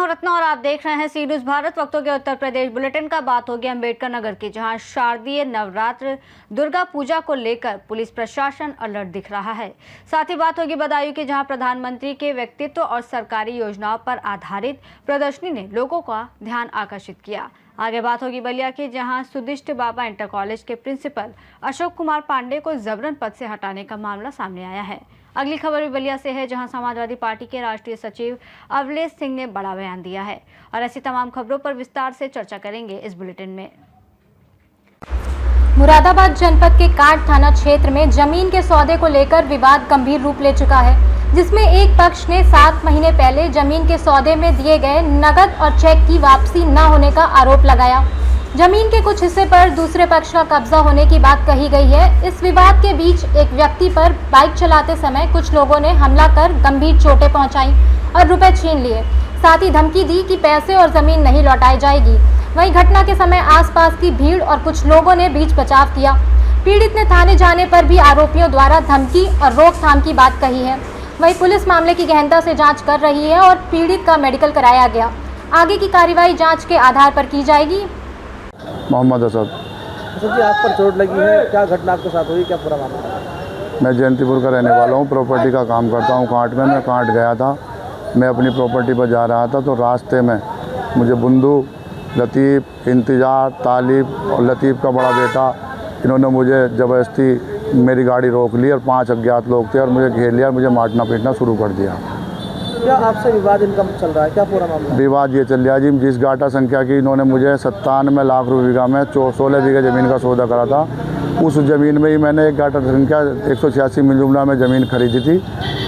रत्ना और आप देख रहे हैं सी न्यूज़ भारत। वक्तों के उत्तर प्रदेश बुलेटिन का बात होगी अंबेडकर नगर की, जहां शारदीय नवरात्र दुर्गा पूजा को लेकर पुलिस प्रशासन अलर्ट दिख रहा है। साथ ही बात होगी बदायूं की, जहां प्रधानमंत्री के व्यक्तित्व और सरकारी योजनाओं पर आधारित प्रदर्शनी ने लोगों का ध्यान आकर्षित किया। आगे बात होगी बलिया की, जहां सुदिष्ट बाबा इंटर कॉलेज के प्रिंसिपल अशोक कुमार पांडे को जबरन पद से हटाने का मामला सामने आया है। अगली खबर भी बलिया से है, जहां समाजवादी पार्टी के राष्ट्रीय सचिव अवलेश सिंह ने बड़ा बयान दिया है और ऐसी तमाम खबरों पर विस्तार से चर्चा करेंगे इस बुलेटिन में। मुरादाबाद जनपद के कांट थाना क्षेत्र में जमीन के सौदे को लेकर विवाद गंभीर रूप ले चुका है, जिसमें एक पक्ष ने 7 महीने पहले जमीन के सौदे में दिए गए नकद और चेक की वापसी न होने का आरोप लगाया। जमीन के कुछ हिस्से पर दूसरे पक्ष का कब्जा होने की बात कही गई है। इस विवाद के बीच एक व्यक्ति पर बाइक चलाते समय कुछ लोगों ने हमला कर गंभीर चोटें पहुंचाई और रुपए छीन लिए। साथ ही धमकी दी कि पैसे और जमीन नहीं लौटाई जाएगी। वहीं घटना के समय आसपास की भीड़ और कुछ लोगों ने बीच बचाव किया। पीड़ित ने थाने जाने पर भी आरोपियों द्वारा धमकी और रोकथाम की बात कही है। वहीं पुलिस मामले की गहनता से जाँच कर रही है और पीड़ित का मेडिकल कराया गया। आगे की कार्रवाई जाँच के आधार पर की जाएगी। मोहम्मद असद। असद जी, आप पर चोट लगी है, क्या घटना आपके साथ हुई, क्या पूरा मामला? मैं जयंतीपुर का रहने वाला हूँ, प्रॉपर्टी का काम करता हूँ कांट में। मैं कांट गया था, मैं अपनी प्रॉपर्टी पर जा रहा था तो रास्ते में मुझे बुंदू, लतीफ़, इंतजार, तालिब और लतीफ़ का बड़ा बेटा, इन्होंने मुझे ज़बरदस्ती मेरी गाड़ी रोक ली और 5 अज्ञात लोग थे और मुझे घेर लिया और मुझे मारना पीटना शुरू कर दिया। क्या आपसे विवाद इनका चल रहा है, क्या पूरा मामला? विवाद ये चल रहा है जी, जिस गाटा संख्या की इन्होंने मुझे 97 लाख रुपये बीघा में 16 बीघा ज़मीन का सौदा करा था, उस ज़मीन में ही मैंने एक गाटा संख्या 186 मिल जुमला में ज़मीन खरीदी थी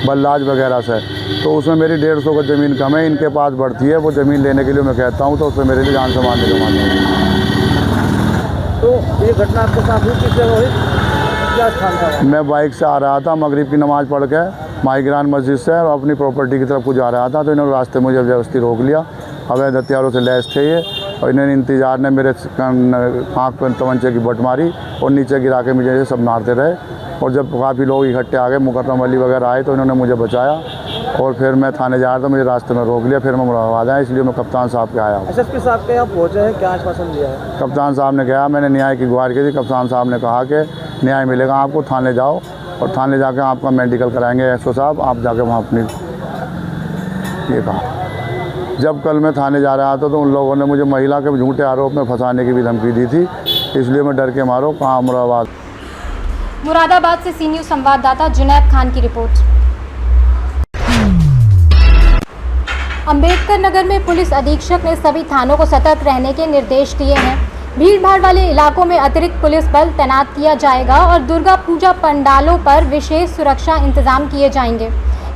बल्लाज वगैरह से। तो उसमें मेरी 150 का ज़मीन कम है, इनके पास बढ़ती है। वो ज़मीन लेने के लिए मैं कहता हूँ तो उसमें मेरे लिए जान से मारने का मामला है। तो ये घटना आपके साथ हुई, किस जगह हुई, क्या स्थान था? मैं बाइक से आ रहा था, मगरिब की नमाज़ पढ़ के माईग्रान मस्जिद से और अपनी प्रॉपर्टी की तरफ को जा रहा था तो इन्होंने रास्ते मुझे ज़बरदस्ती रोक लिया। अवैध हथियारों से लैस थे ये और इन्होंने इंतजार ने मेरे आँख पर तमंचे की बट मारी और नीचे गिरा के मुझे सब मारते रहे। और जब काफ़ी लोग इकट्ठे आ गए, मुकर्रम अली वगैरह आए तो इन्होंने मुझे बचाया और फिर मैं थाने जा रहा था, मुझे रास्ते में रोक लिया। फिर मैं मुरादाबाद आया, इसलिए मैं कप्तान साहब के आया। एसएसपी साहब के यहाँ पहुँचे हैं, क्या आश्वासन दिया है? कप्तान साहब ने कहा, मैंने न्याय की गुहार की थी, कप्तान साहब ने कहा कि न्याय मिलेगा आपको, थाने जाओ और थाने जाकर आपका मेडिकल कराएंगे एसओ साहब, आप जाकर वहाँ अपनी ये कहा। जब कल मैं थाने जा रहा था तो उन लोगों ने मुझे महिला के झूठे आरोप में फंसाने की भी धमकी दी थी, इसलिए मैं डर के मारो कहाँ मुरादाबाद से सी न्यूज़ संवाददाता जुनैद खान की रिपोर्ट। अंबेडकर नगर में पुलिस अधीक्षक ने सभी थानों को सतर्क रहने के निर्देश दिए हैं। भीड़ भाड़ वाले इलाकों में अतिरिक्त पुलिस बल तैनात किया जाएगा और दुर्गा पूजा पंडालों पर विशेष सुरक्षा इंतजाम किए जाएंगे।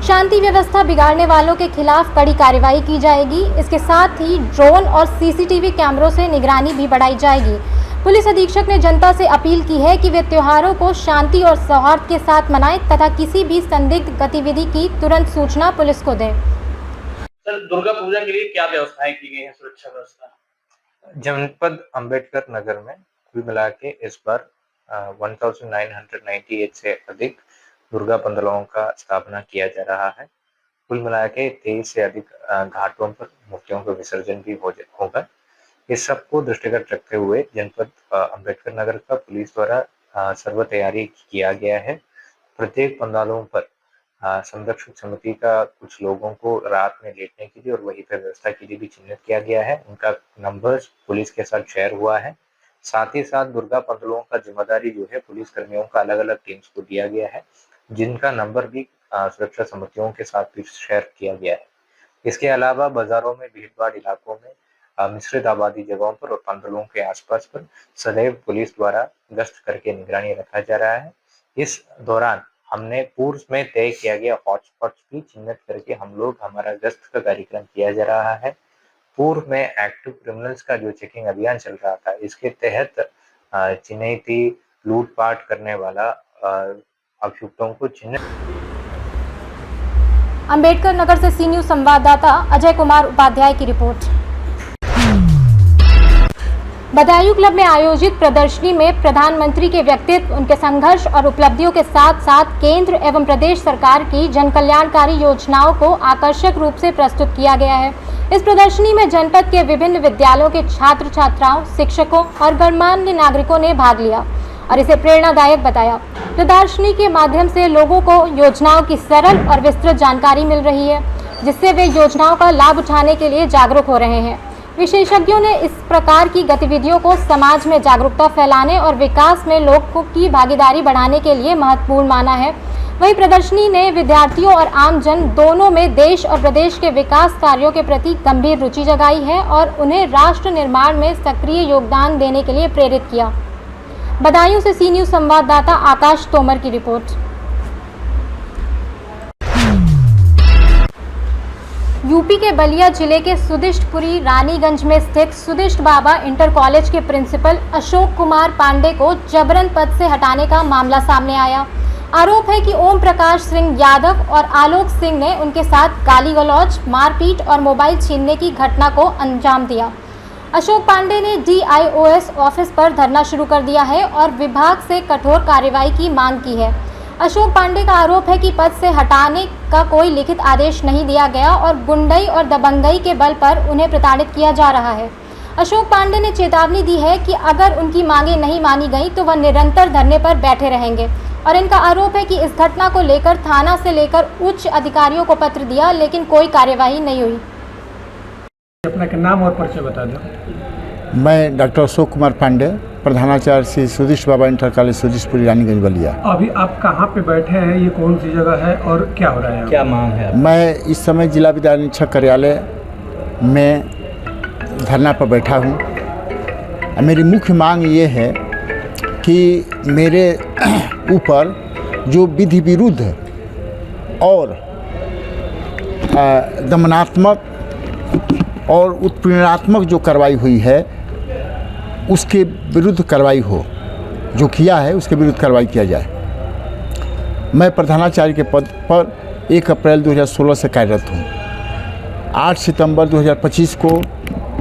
शांति व्यवस्था बिगाड़ने वालों के खिलाफ कड़ी कार्रवाई की जाएगी। इसके साथ ही ड्रोन और सीसीटीवी कैमरों से निगरानी भी बढ़ाई जाएगी। पुलिस अधीक्षक ने जनता से अपील की है कि वे त्योहारों को शांति और सौहार्द के साथ मनाएं तथा किसी भी संदिग्ध गतिविधि की तुरंत सूचना पुलिस को दें। सर, दुर्गा पूजा के लिए क्या व्यवस्थाएं की गई हैं, सुरक्षा व्यवस्था? जनपद अंबेडकर नगर में कुल मिला के इस बार 1998 से अधिक दुर्गा पंडालों का स्थापना किया जा रहा है। कुल मिला के 23 से अधिक घाटों पर मूर्तियों का विसर्जन भी होगा। इस सब को दृष्टिगत रखते हुए जनपद अंबेडकर नगर का पुलिस द्वारा सर्व तैयारी किया गया है। प्रत्येक पंडालों पर संरक्षक समिति का कुछ लोगों को रात में लेटने के लिए और वहीं पर व्यवस्था के लिए भी चिन्हित किया गया है। उनका नंबर पुलिस के साथ शेयर हुआ है। साथ ही साथ दुर्गा पंडालों का जिम्मेदारी जो है पुलिस कर्मियों का अलग अलग टीम्स को दिया गया है, जिनका नंबर भी सुरक्षा समितियों के साथ भी शेयर किया गया है। इसके अलावा बाजारों में, भीड़ भाड़ इलाकों में, मिश्रित आबादी जगहों पर और पंडालों के आसपास पर सदैव पुलिस द्वारा गश्त करके निगरानी रखा जा रहा है। इस दौरान हमने पूर्व में तय किया गया हॉटस्पॉट्स भी चिन्हित करके हम लोग हमारा गश्त का कार्यक्रम किया जा रहा है। पूर्व में एक्टिव क्रिमिनल्स का जो चेकिंग अभियान चल रहा था, इसके तहत चिन्हित लूटपाट करने वाला अभियुक्तों को चिन्हित। अंबेडकर नगर से सी न्यूज़ संवाददाता अजय कुमार उपाध्याय की रिपोर्ट। बदायूं क्लब में आयोजित प्रदर्शनी में प्रधानमंत्री के व्यक्तित्व, उनके संघर्ष और उपलब्धियों के साथ साथ केंद्र एवं प्रदेश सरकार की जन कल्याणकारी योजनाओं को आकर्षक रूप से प्रस्तुत किया गया है। इस प्रदर्शनी में जनपद के विभिन्न विद्यालयों के छात्र छात्राओं, शिक्षकों और गणमान्य नागरिकों ने भाग लिया और इसे प्रेरणादायक बताया। प्रदर्शनी के माध्यम से लोगों को योजनाओं की सरल और विस्तृत जानकारी मिल रही है, जिससे वे योजनाओं का लाभ उठाने के लिए जागरूक हो रहे हैं। विशेषज्ञों ने इस प्रकार की गतिविधियों को समाज में जागरूकता फैलाने और विकास में लोगों की भागीदारी बढ़ाने के लिए महत्वपूर्ण माना है। वहीं प्रदर्शनी ने विद्यार्थियों और आम जन दोनों में देश और प्रदेश के विकास कार्यों के प्रति गंभीर रुचि जगाई है और उन्हें राष्ट्र निर्माण में सक्रिय योगदान देने के लिए प्रेरित किया। बदायूं से सी न्यूज़ संवाददाता आकाश तोमर की रिपोर्ट। यूपी के बलिया जिले के सुदिष्टपुरी रानीगंज में स्थित सुदिष्ट बाबा इंटर कॉलेज के प्रिंसिपल अशोक कुमार पांडे को जबरन पद से हटाने का मामला सामने आया। आरोप है कि ओम प्रकाश सिंह यादव और आलोक सिंह ने उनके साथ गाली गलौज, मारपीट और मोबाइल छीनने की घटना को अंजाम दिया। अशोक पांडे ने DIOS ऑफिस पर धरना शुरू कर दिया है और विभाग से कठोर कार्रवाई की मांग की है। अशोक पांडे का आरोप है कि पद से हटाने का कोई लिखित आदेश नहीं दिया गया और गुंडई और दबंगई के बल पर उन्हें प्रताड़ित किया जा रहा है। अशोक पांडे ने चेतावनी दी है कि अगर उनकी मांगें नहीं मानी गई तो वह निरंतर धरने पर बैठे रहेंगे और इनका आरोप है कि इस घटना को लेकर थाना से लेकर उच्च अधिकारियों को पत्र दिया, लेकिन कोई कार्यवाही नहीं हुई। अपना का नाम और परिचय बता दो। मैं डॉक्टर अशोक कुमार पांडे, प्रधानाचार्य श्री सुदिष्ट बाबा इंटर कॉलेज सुदिष्टपुरी रानीगंज बलिया। अभी आप कहाँ पे बैठे हैं, ये कौन सी जगह है और क्या हो रहा है, क्या मांग है? मैं इस समय जिला विद्यालय निरीक्षक कार्यालय में धरना पर बैठा हूँ। मेरी मुख्य मांग ये है कि मेरे ऊपर जो विधि विरुद्ध और दमनात्मक और उत्पीड़नात्मक जो कार्रवाई हुई है उसके विरुद्ध कार्रवाई हो, जो किया है उसके विरुद्ध कार्रवाई किया जाए। मैं प्रधानाचार्य के पद पर 1 अप्रैल 2016 से कार्यरत हूँ। 8 सितंबर 2025 को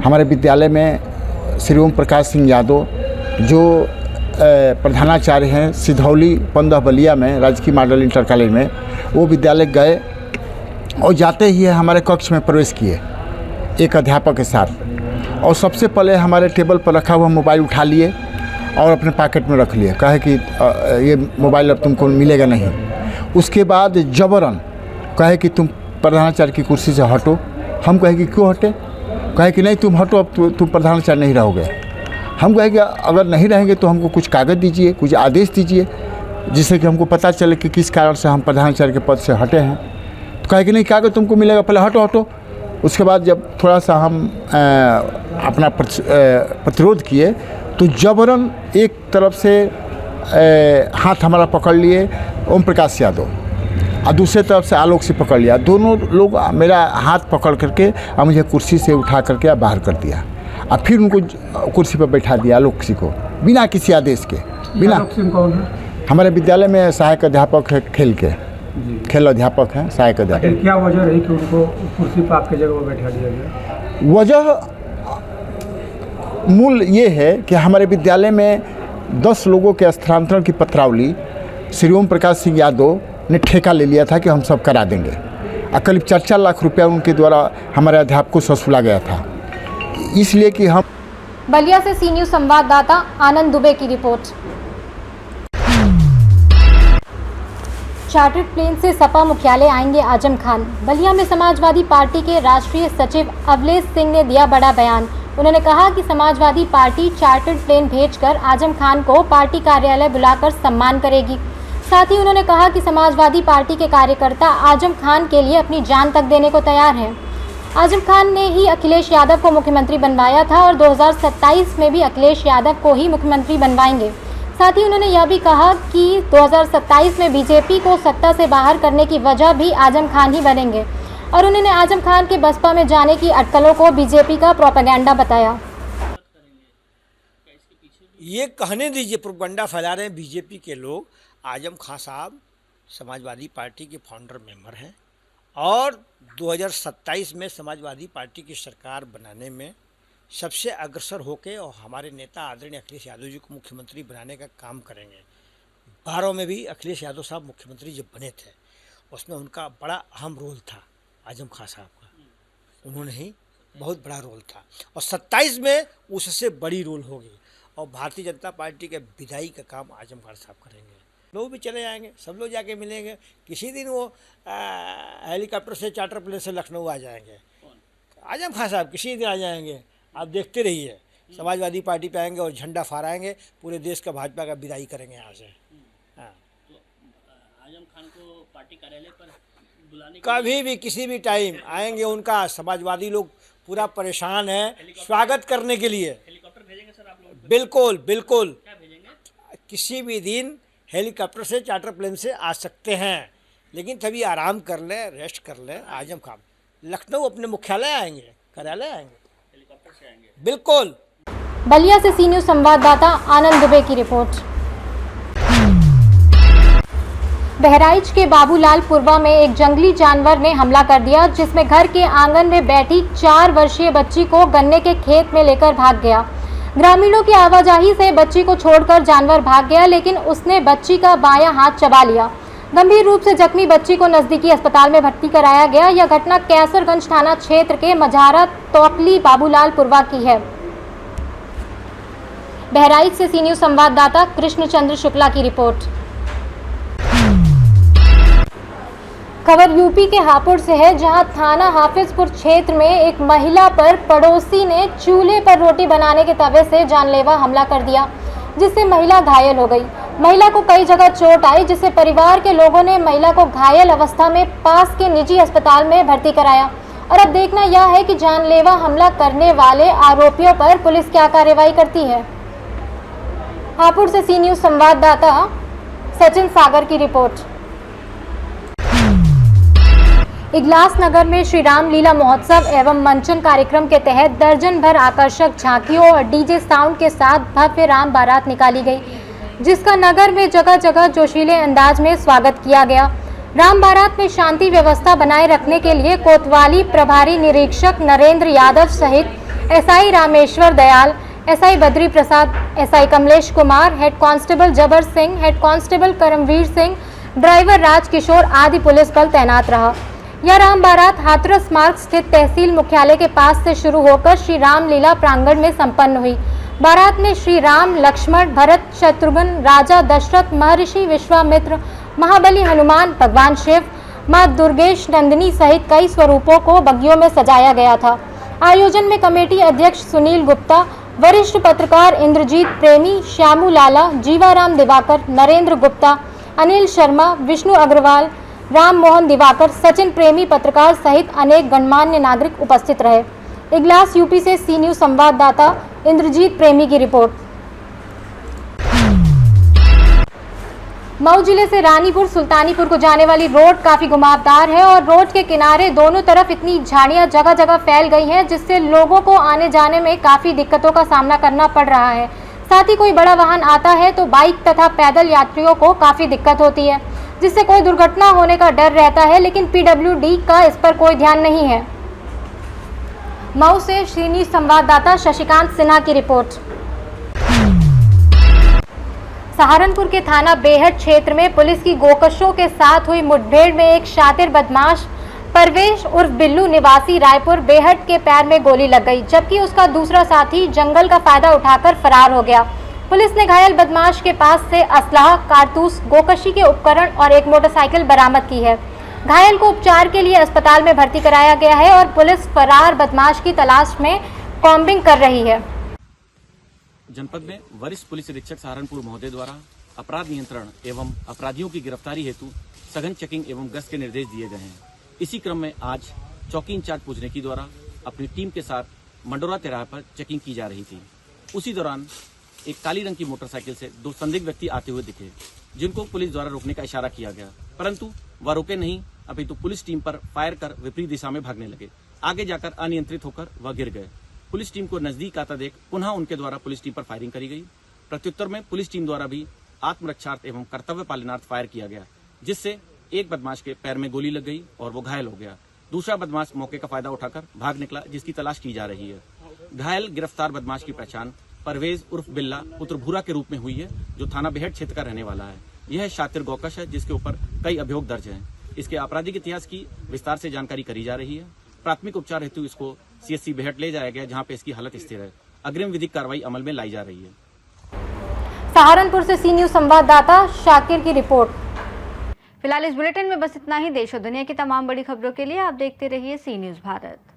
हमारे विद्यालय में श्री ओम प्रकाश सिंह यादव जो प्रधानाचार्य हैं सिधौली 15 बलिया में राजकीय मॉडल इंटर कॉलेज में, वो विद्यालय गए और जाते ही हमारे कक्ष में प्रवेश किए एक अध्यापक के साथ और सबसे पहले हमारे टेबल पर रखा हुआ मोबाइल उठा लिए और अपने पॉकेट में रख लिए। कहे कि ये मोबाइल अब तुमको मिलेगा नहीं। उसके बाद जबरन कहे कि तुम प्रधानाचार्य की कुर्सी से हटो। हम कहे कि क्यों हटे? कहे कि नहीं तुम हटो, अब तुम प्रधानाचार्य नहीं रहोगे। हम कहे कि अगर नहीं रहेंगे तो हमको कुछ कागज़ दीजिए, कुछ आदेश दीजिए जिससे कि हमको पता चले कि किस कारण से हम प्रधानाचार्य के पद से हटे हैं। तो कहे कि नहीं कागज़ तुमको मिलेगा, पहले हटो हटो। उसके बाद जब थोड़ा सा हम अपना प्रतिरोध किए तो जबरन एक तरफ से हाथ हमारा पकड़ लिए ओम प्रकाश यादव और दूसरे तरफ से आलोक से पकड़ लिया। दोनों लोग मेरा हाथ पकड़ करके और मुझे कुर्सी से उठा करके बाहर कर दिया और फिर उनको कुर्सी पर बैठा दिया आलोक सिंह को बिना किसी आदेश के। बिना आलोक सिंह कौन है? हमारे विद्यालय में सहायक अध्यापक है, खेल अध्यापक हैं, सहायक अध्यापक। क्या वजह रही कि उनको कुर्सी पर आपके जगह पर बैठा दिया गया? वजह मूल ये है कि हमारे विद्यालय में 10 लोगों के स्थानांतरण की पत्रावली श्री ओम प्रकाश सिंह यादव ने ठेका ले लिया था कि हम सब करा देंगे और करीब 4-4 लाख रुपया उनके द्वारा हमारे अध्यापकों से वसूला गया था। इसलिए कि हम बलिया से सी न्यूज़ संवाददाता आनंद दुबे की रिपोर्ट। चार्टर्ड प्लेन से सपा मुख्यालय आएंगे आजम खान। बलिया में समाजवादी पार्टी के राष्ट्रीय सचिव अवलेश सिंह ने दिया बड़ा बयान। उन्होंने कहा कि समाजवादी पार्टी चार्टर्ड प्लेन भेजकर आजम खान को पार्टी कार्यालय बुलाकर सम्मान करेगी। साथ ही उन्होंने कहा कि समाजवादी पार्टी के कार्यकर्ता आजम खान के लिए अपनी जान तक देने को तैयार हैं। आजम खान ने ही अखिलेश यादव को मुख्यमंत्री बनवाया था और 2027 में भी अखिलेश यादव को ही मुख्यमंत्री बनवाएंगे। साथ ही उन्होंने यह भी कहा कि 2027 में बीजेपी को सत्ता से बाहर करने की वजह भी आजम खान ही बनेंगे और उन्होंने आजम खान के बसपा में जाने की अटकलों को बीजेपी का प्रोपेगेंडा बताया। ये कहने दीजिए, प्रोपेगेंडा फैला रहे हैं बीजेपी के लोग। आजम खान साहब समाजवादी पार्टी के फाउंडर मेंबर हैं और 2027 में समाजवादी पार्टी की सरकार बनाने में सबसे अग्रसर होकर और हमारे नेता आदरणीय अखिलेश यादव जी को मुख्यमंत्री बनाने का काम करेंगे। 12 में भी अखिलेश यादव साहब मुख्यमंत्री जब बने थे उसमें उनका बड़ा अहम रोल था आजम खान साहब का। उन्होंने ही बहुत बड़ा रोल था और 27 में उससे बड़ी रोल होगी और भारतीय जनता पार्टी के विदाई का काम आजमगढ़ साहब करेंगे। लोग भी चले जाएंगे, सब लोग जाके मिलेंगे। किसी दिन वो हेलीकॉप्टर से चार्टर प्लेन से लखनऊ आ जाएंगे। आजम खान साहब किसी दिन आ जाएंगे, आप देखते रहिए। समाजवादी पार्टी पे आएंगे और झंडा फहराएंगे, पूरे देश का भाजपा का विदाई करेंगे यहाँ से। हाँ, तो आजम खान को पार्टी कार्यालय पर बुलाने कभी भी किसी भी टाइम आएंगे, उनका समाजवादी लोग पूरा परेशान है स्वागत करने के लिए। हेलीकॉप्टर भेजेंगे सर आप लोग? बिल्कुल बिल्कुल, क्या भेजेंगे? किसी भी दिन हेलीकॉप्टर से चार्टर प्लेन से आ सकते हैं, लेकिन तभी आराम कर लें, रेस्ट कर लें। आजम खान लखनऊ अपने मुख्यालय आएंगे, कार्यालय आएंगे, हेलीकॉप्टर से आएंगे? बिल्कुल। बलिया से सी न्यूज़ संवाददाता आनंद दुबे की रिपोर्ट। बहराइच के बाबूलाल पुरवा में एक जंगली जानवर ने हमला कर दिया, जिसमें घर के आंगन में बैठी 4 वर्षीय बच्ची को गन्ने के खेत में लेकर भाग गया। ग्रामीणों की आवाजाही से बच्ची को छोड़कर जानवर भाग गया, लेकिन उसने बच्ची का बायां हाथ चबा लिया। गंभीर रूप से जख्मी बच्ची को नजदीकी अस्पताल में भर्ती कराया गया। यह घटना कैसरगंज थाना क्षेत्र के मझारा तोकली बाबूलाल पुरवा की है। बहराइच से सी न्यूज़ संवाददाता कृष्णचंद्र शुक्ला की रिपोर्ट। खबर यूपी के हापुड़ से है, जहां थाना हाफिजपुर क्षेत्र में एक महिला पर पड़ोसी ने चूल्हे पर रोटी बनाने के तवे से जानलेवा हमला कर दिया, जिससे महिला घायल हो गई। महिला को कई जगह चोट आई, जिससे परिवार के लोगों ने महिला को घायल अवस्था में पास के निजी अस्पताल में भर्ती कराया। और अब देखना यह है कि जानलेवा हमला करने वाले आरोपियों पर पुलिस क्या कार्रवाई करती है। हापुड़ से सी न्यूज़ संवाददाता सचिन सागर की रिपोर्ट। इगलास नगर में श्री राम लीला महोत्सव एवं मंचन कार्यक्रम के तहत दर्जन भर आकर्षक झांकियों और डीजे साउंड के साथ भव्य राम बारात निकाली गई, जिसका नगर में जगह जगह जोशीले अंदाज में स्वागत किया गया। राम बारात में शांति व्यवस्था बनाए रखने के लिए कोतवाली प्रभारी निरीक्षक नरेंद्र यादव सहित SI Rameshwar Dayal, SI Badri Prasad, SI Kamlesh Kumar, head constable Jabar Singh, head constable Karamveer Singh, driver Rajkishore आदि पुलिस बल तैनात रहा। यह राम बारात हाथरस मार्ग स्थित तहसील मुख्यालय के पास से शुरू होकर श्री राम लीला प्रांगण में संपन्न हुई। बारात में श्री राम, लक्ष्मण, भरत, शत्रुघ्न, राजा दशरथ, महर्षि विश्वामित्र, महाबली हनुमान, भगवान शिव, मां दुर्गेश नंदिनी सहित कई स्वरूपों को बग्गियों में सजाया गया था। आयोजन में कमेटी अध्यक्ष सुनील गुप्ता, वरिष्ठ पत्रकार इंद्रजीत प्रेमी, श्यामू लाला, जीवाराम दिवाकर, नरेंद्र गुप्ता, अनिल शर्मा, विष्णु अग्रवाल, राम मोहन दिवाकर, सचिन प्रेमी पत्रकार सहित अनेक गणमान्य नागरिक उपस्थित रहे। इगलास यूपी से सी न्यूज़ संवाददाता इंद्रजीत प्रेमी की रिपोर्ट। मऊ जिले से रानीपुर सुल्तानीपुर को जाने वाली रोड काफी घुमावदार है और रोड के किनारे दोनों तरफ इतनी झाड़ियां जगह जगह फैल गई हैं, जिससे लोगों को आने जाने में काफी दिक्कतों का सामना करना पड़ रहा है। साथ ही कोई बड़ा वाहन आता है तो बाइक तथा पैदल यात्रियों को काफी दिक्कत होती है, जिससे कोई दुर्घटना होने का डर रहता है, लेकिन पीडब्ल्यूडी का इस पर कोई ध्यान नहीं है। मऊ से श्रीनी संवाददाता शशिकांत सिन्हा की रिपोर्ट। सहारनपुर के थाना बेहट क्षेत्र में पुलिस की गोकशों के साथ हुई मुठभेड़ में एक शातिर बदमाश परवेश उर्फ बिल्लू निवासी रायपुर बेहट के पैर में गोली लग गई, जबकि उसका दूसरा साथी जंगल का फायदा उठाकर फरार हो गया। पुलिस ने घायल बदमाश के पास से असलाह, कारतूस, गोकशी के उपकरण और एक मोटरसाइकिल बरामद की है। घायल को उपचार के लिए अस्पताल में भर्ती कराया गया है और पुलिस फरार बदमाश की तलाश में कॉम्बिंग कर रही है। जनपद में वरिष्ठ पुलिस अधीक्षक सहारनपुर महोदय द्वारा अपराध नियंत्रण एवं अपराधियों की गिरफ्तारी हेतु सघन चेकिंग एवं गश्त के निर्देश दिए गए हैं। इसी क्रम में आज चौकी इंचार्ज पूजनेकी द्वारा अपनी टीम के साथ मंडोरा तिराहे पर चेकिंग की जा रही थी। उसी दौरान एक काली रंग की मोटरसाइकिल से 2 संदिग्ध व्यक्ति आते हुए दिखे, जिनको पुलिस द्वारा रोकने का इशारा किया गया, परंतु वह रुके नहीं, अपितु पुलिस टीम पर फायर कर विपरीत दिशा में भागने लगे। आगे जाकर अनियंत्रित होकर वह गिर गए। पुलिस टीम को नजदीक आता देख पुनः उनके द्वारा पुलिस टीम पर फायरिंग करी गई। प्रत्युत्तर में पुलिस टीम द्वारा भी आत्मरक्षार्थ एवं कर्तव्य पालनार्थ फायर किया गया, जिससे एक बदमाश के पैर में गोली लग गई और वो घायल हो गया। दूसरा बदमाश मौके का फायदा उठाकर भाग निकला, जिसकी तलाश की जा रही है। घायल गिरफ्तार बदमाश की पहचान परवेज उर्फ बिल्ला पुत्र भूरा के रूप में हुई है, जो थाना बेहट क्षेत्र का रहने वाला है। यह शातिर गोकश है, जिसके ऊपर कई अभियोग दर्ज हैं। इसके आपराधिक इतिहास की विस्तार से जानकारी करी जा रही है। प्राथमिक उपचार हेतु इसको CSC बेहट ले जाया गया, जहां पे इसकी हालत स्थिर है। अग्रिम विधिक कार्रवाई अमल में लाई जा रही है। सहारनपुर से सी न्यूज संवाददाता शाकिर की रिपोर्ट। फिलहाल इस बुलेटिन में बस इतना ही। देश और दुनिया की तमाम बड़ी खबरों के लिए आप देखते रहिए सी न्यूज भारत।